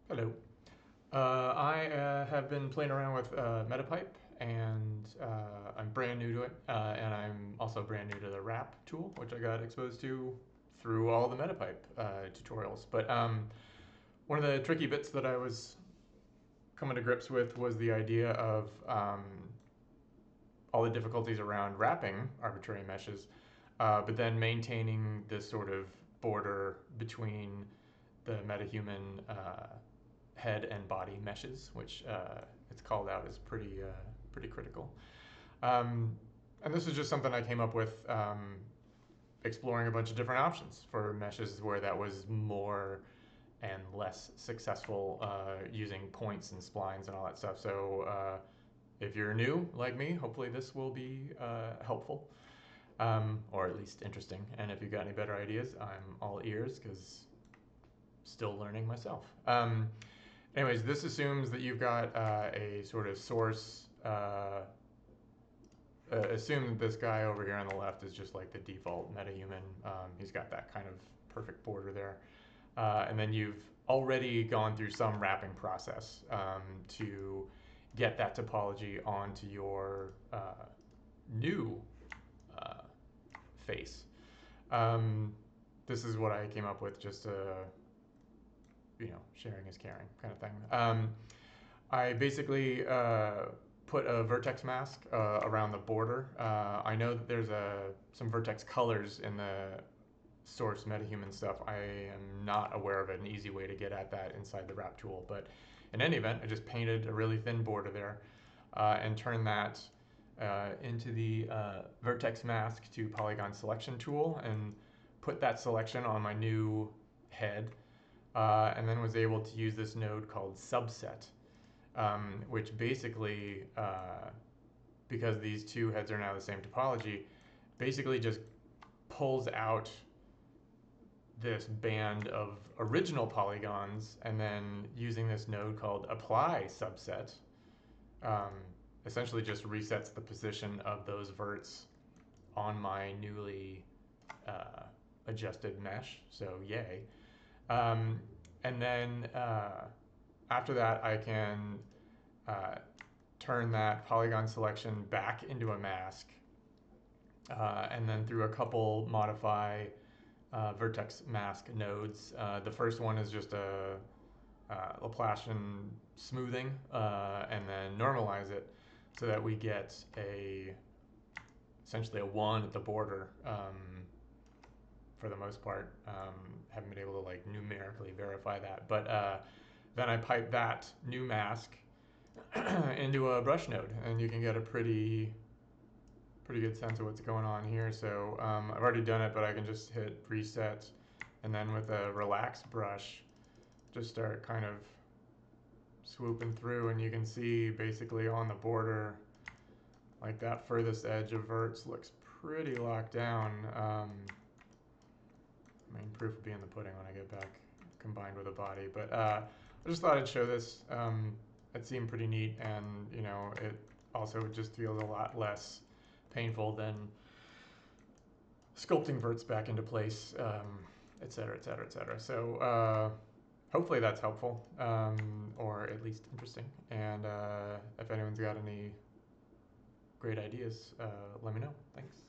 Hello. I have been playing around with Metapipe, and I'm brand new to it, and I'm also brand new to the wrap tool, which I got exposed to through all the Metapipe tutorials. But one of the tricky bits that I was coming to grips with was the idea of all the difficulties around wrapping arbitrary meshes, but then maintaining this sort of border between the Metahuman head and body meshes, which it's called out as pretty critical. And this is just something I came up with exploring a bunch of different options for meshes where that was more and less successful using points and splines and all that stuff. So if you're new like me, hopefully this will be helpful. Or at least interesting. And if you've got any better ideas, I'm all ears because still learning myself. Anyways, this assumes that you've got a sort of source. Assume that this guy over here on the left is just like the default metahuman. He's got that kind of perfect border there. And then you've already gone through some wrapping process to get that topology onto your new face. This is what I came up with, just sharing is caring kind of thing. I basically put a vertex mask around the border. I know that there's some vertex colors in the source metahuman stuff. I am not aware of an easy way to get at that inside the wrap tool, but in any event, I just painted a really thin border there and turned that into the vertex mask to polygon selection tool and put that selection on my new head, and then was able to use this node called subset, which basically, because these two heads are now the same topology, basically just pulls out this band of original polygons, and then using this node called apply subset, essentially just resets the position of those verts on my newly adjusted mesh, so yay. And then after that, I can turn that polygon selection back into a mask, and then through a couple modify vertex mask nodes. The first one is just a Laplacian smoothing, and then normalize it so that we get essentially a 1 at the border. For the most part, haven't been able to like numerically verify that, but then I pipe that new mask into a brush node, and you can get a pretty good sense of what's going on here. So I've already done it, but I can just hit reset, and then with a relax brush, just start kind of swooping through, and you can see basically on the border, like that furthest edge of verts looks pretty locked down. I mean, proof will be in the pudding when I get back combined with a body, but I just thought I'd show this. It seemed pretty neat, and it also just feels a lot less painful than sculpting verts back into place, et cetera, et cetera, et cetera. So hopefully that's helpful, or at least interesting. And if anyone's got any great ideas, let me know. Thanks.